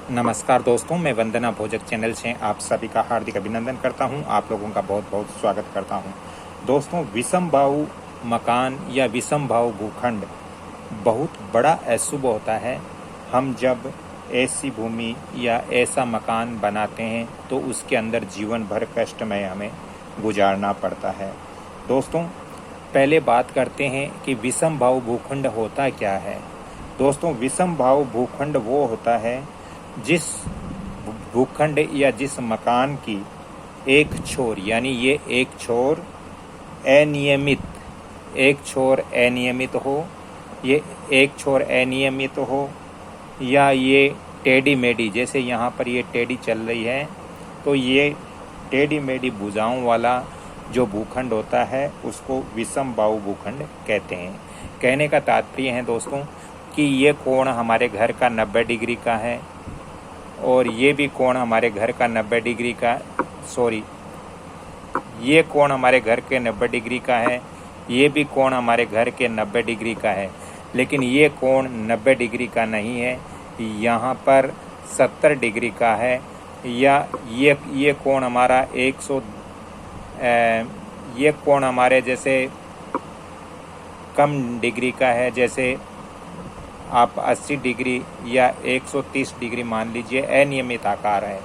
नमस्कार दोस्तों, मैं वंदना भोजक चैनल से आप सभी का हार्दिक अभिनंदन करता हूं। आप लोगों का बहुत बहुत स्वागत करता हूं। दोस्तों, विषम भाव मकान या विषम भाव भूखंड बहुत बड़ा अशुभ होता है। हम जब ऐसी भूमि या ऐसा मकान बनाते हैं तो उसके अंदर जीवन भर कष्टमय हमें गुजारना पड़ता है। दोस्तों, पहले बात करते हैं कि विषम भाव भूखंड होता क्या है। दोस्तों, विषम भाव भूखंड वो होता है जिस भूखंड या जिस मकान की एक छोर यानी ये एक छोर अनियमित हो, ये एक छोर अनियमित हो या ये टेढ़ी मेढ़ी, जैसे यहाँ पर ये टेढ़ी चल रही है तो ये टेढ़ी मेढ़ी भुजाओं वाला जो भूखंड होता है उसको विषम भाव भूखंड कहते हैं। कहने का तात्पर्य है दोस्तों कि ये कोण हमारे घर का 90 डिग्री का है और ये भी कोण हमारे घर का 90 डिग्री का ये कोण हमारे घर के 90 डिग्री का है, ये भी कोण हमारे घर के 90 डिग्री का है, लेकिन ये कोण 90 डिग्री का नहीं है, यहाँ पर 70 डिग्री का है। या ये कोण हमारा ये कोण हमारे जैसे कम डिग्री का है, जैसे आप 80 डिग्री या 130 डिग्री मान लीजिए, अनियमित आकार है।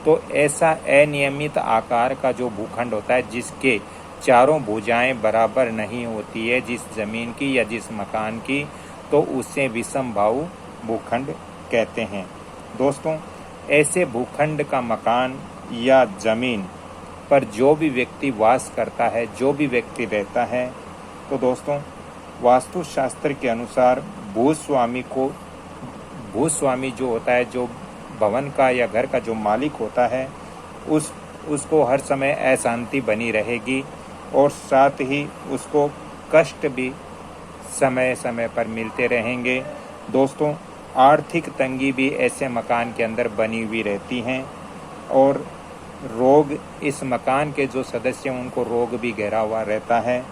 तो ऐसा अनियमित आकार का जो भूखंड होता है जिसके चारों भुजाएं बराबर नहीं होती है जिस जमीन की या जिस मकान की, तो उसे विषम भाव भूखंड कहते हैं। दोस्तों, ऐसे भूखंड का मकान या जमीन पर जो भी व्यक्ति वास करता है, जो भी व्यक्ति रहता है, तो दोस्तों वास्तुशास्त्र के अनुसार भूस्वामी जो होता है, जो भवन का या घर का जो मालिक होता है, उसको हर समय अशांति बनी रहेगी और साथ ही उसको कष्ट भी समय समय पर मिलते रहेंगे। दोस्तों, आर्थिक तंगी भी ऐसे मकान के अंदर बनी हुई रहती हैं और रोग, इस मकान के जो सदस्य हैं उनको रोग भी घेरा हुआ रहता है।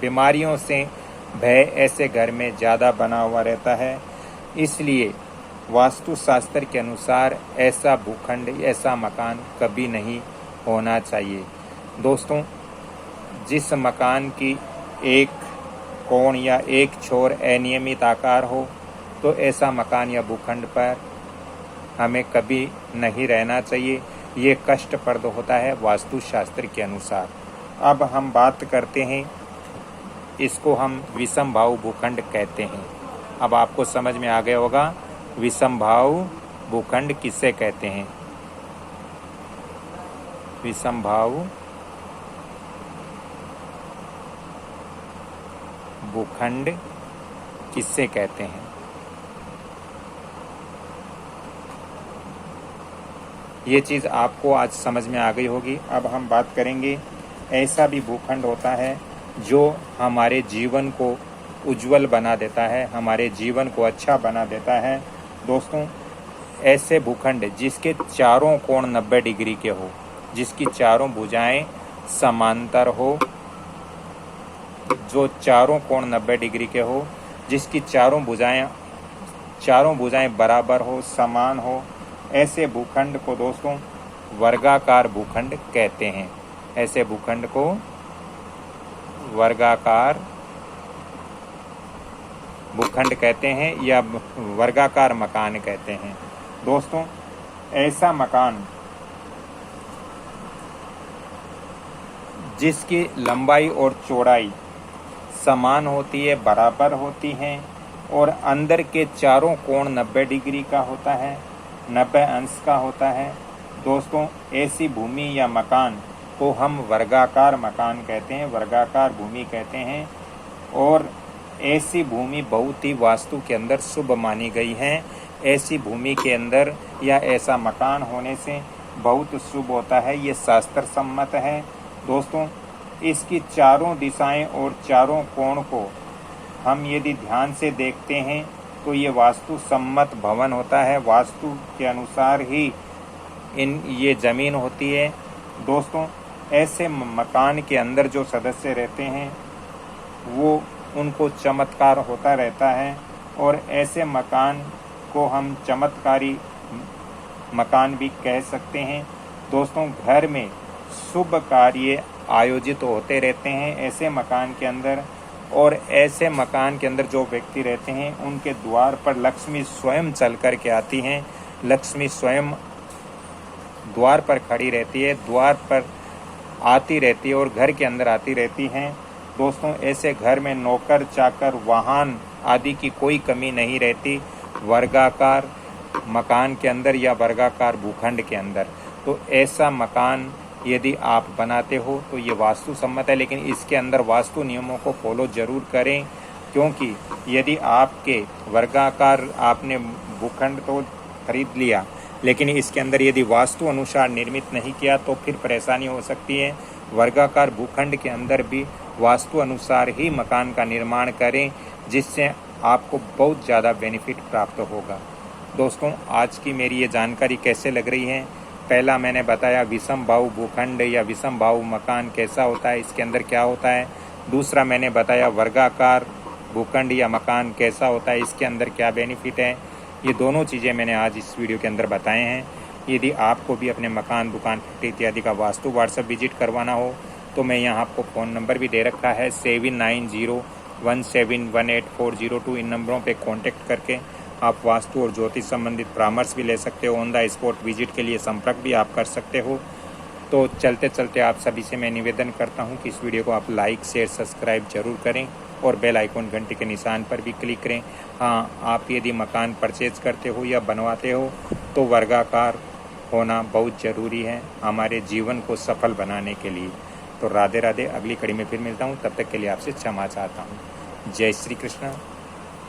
बीमारियों से भय ऐसे घर में ज़्यादा बना हुआ रहता है। इसलिए वास्तुशास्त्र के अनुसार ऐसा भूखंड, ऐसा मकान कभी नहीं होना चाहिए। दोस्तों, जिस मकान की एक कोण या एक छोर अनियमित आकार हो तो ऐसा मकान या भूखंड पर हमें कभी नहीं रहना चाहिए। ये कष्टप्रद होता है वास्तुशास्त्र के अनुसार। अब हम बात करते हैं, इसको हम विषम भाव भूखंड कहते हैं। अब आपको समझ में आ गया होगा विषम भाव भूखंड किसे कहते हैं। विषम भाव भूखंड किसे कहते हैं। ये चीज़ आपको आज समझ में आ गई होगी। अब हम बात करेंगे, ऐसा भी भूखंड होता है जो हमारे जीवन को उज्जवल बना देता है, हमारे जीवन को अच्छा बना देता है। दोस्तों, ऐसे भूखंड जिसके चारों कोण 90 डिग्री के हो, जिसकी चारों भुजाएं समांतर हो, जो चारों कोण 90 डिग्री के हो, जिसकी चारों भुजाएं बराबर हो, समान हो, ऐसे भूखंड को दोस्तों वर्गाकार भूखंड कहते हैं। ऐसे भूखंड को वर्गाकार भूखंड कहते हैं या वर्गाकार मकान कहते हैं। दोस्तों, ऐसा मकान जिसकी लंबाई और चौड़ाई समान होती है, बराबर होती हैं और अंदर के चारों कोण 90 डिग्री का होता है, 90 अंश का होता है। दोस्तों, ऐसी भूमि या मकान को हम वर्गाकार मकान कहते हैं, वर्गाकार भूमि कहते हैं। और ऐसी भूमि बहुत ही वास्तु के अंदर शुभ मानी गई है। ऐसी भूमि के अंदर या ऐसा मकान होने से बहुत शुभ होता है, ये शास्त्र सम्मत है। दोस्तों, इसकी चारों दिशाएं और चारों कोण को हम यदि ध्यान से देखते हैं तो ये वास्तु सम्मत भवन होता है, वास्तु के अनुसार ही ये ज़मीन होती है। दोस्तों, ऐसे मकान के अंदर जो सदस्य रहते हैं वो उनको चमत्कार होता रहता है और ऐसे मकान को हम चमत्कारी मकान भी कह सकते हैं। दोस्तों, घर में शुभ कार्य आयोजित होते रहते हैं ऐसे मकान के अंदर, और ऐसे मकान के अंदर जो व्यक्ति रहते हैं उनके द्वार पर लक्ष्मी स्वयं चल कर के आती हैं। लक्ष्मी स्वयं द्वार पर खड़ी रहती है, द्वार पर आती रहती है और घर के अंदर आती रहती हैं। दोस्तों, ऐसे घर में नौकर चाकर वाहन आदि की कोई कमी नहीं रहती वर्गाकार मकान के अंदर या वर्गाकार भूखंड के अंदर। तो ऐसा मकान यदि आप बनाते हो तो ये वास्तु सम्मत है, लेकिन इसके अंदर वास्तु नियमों को फॉलो जरूर करें, क्योंकि यदि आपके वर्गाकार आपने भूखंड तो खरीद लिया, लेकिन इसके अंदर यदि वास्तु अनुसार निर्मित नहीं किया तो फिर परेशानी हो सकती है। वर्गाकार भूखंड के अंदर भी वास्तु अनुसार ही मकान का निर्माण करें, जिससे आपको बहुत ज़्यादा बेनिफिट प्राप्त होगा। दोस्तों, आज की मेरी ये जानकारी कैसे लग रही है? पहला मैंने बताया विषम भाव भूखंड या विषम भाव मकान कैसा होता है, इसके अंदर क्या होता है। दूसरा मैंने बताया वर्गाकार भूखंड या मकान कैसा होता है, इसके अंदर क्या बेनिफिट है। ये दोनों चीज़ें मैंने आज इस वीडियो के अंदर बताए हैं। यदि आपको भी अपने मकान, दुकान, फैक्ट्री इत्यादि का वास्तु व्हाट्सएप विजिट करवाना हो तो मैं यहाँ आपको फ़ोन नंबर भी दे रखा है 7901718402। इन नंबरों पे कांटेक्ट करके आप वास्तु और ज्योतिष संबंधित परामर्श भी ले सकते हो। ऑन द स्पॉट विजिट के लिए संपर्क भी आप कर सकते हो। तो चलते चलते आप सभी से मैं निवेदन करता हूँ कि इस वीडियो को आप लाइक, शेयर, सब्सक्राइब जरूर करें और बेल आइकॉन घंटी के निशान पर भी क्लिक करें। हाँ, आप यदि मकान परचेज करते हो या बनवाते हो तो वर्गाकार होना बहुत ज़रूरी है हमारे जीवन को सफल बनाने के लिए। तो राधे राधे, अगली कड़ी में फिर मिलता हूँ, तब तक के लिए आपसे क्षमा चाहता हूँ। जय श्री कृष्ण।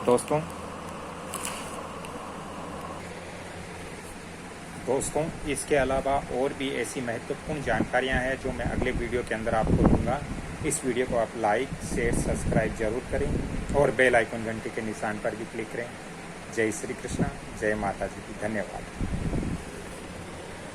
दोस्तों, इसके अलावा और भी ऐसी महत्वपूर्ण जानकारियां हैं जो मैं अगले वीडियो के अंदर आपको दूंगा। इस वीडियो को आप लाइक, शेयर, सब्सक्राइब जरूर करें और बेल आइकन घंटी के निशान पर भी क्लिक करें। जय श्री कृष्ण, जय माता जी की। धन्यवाद।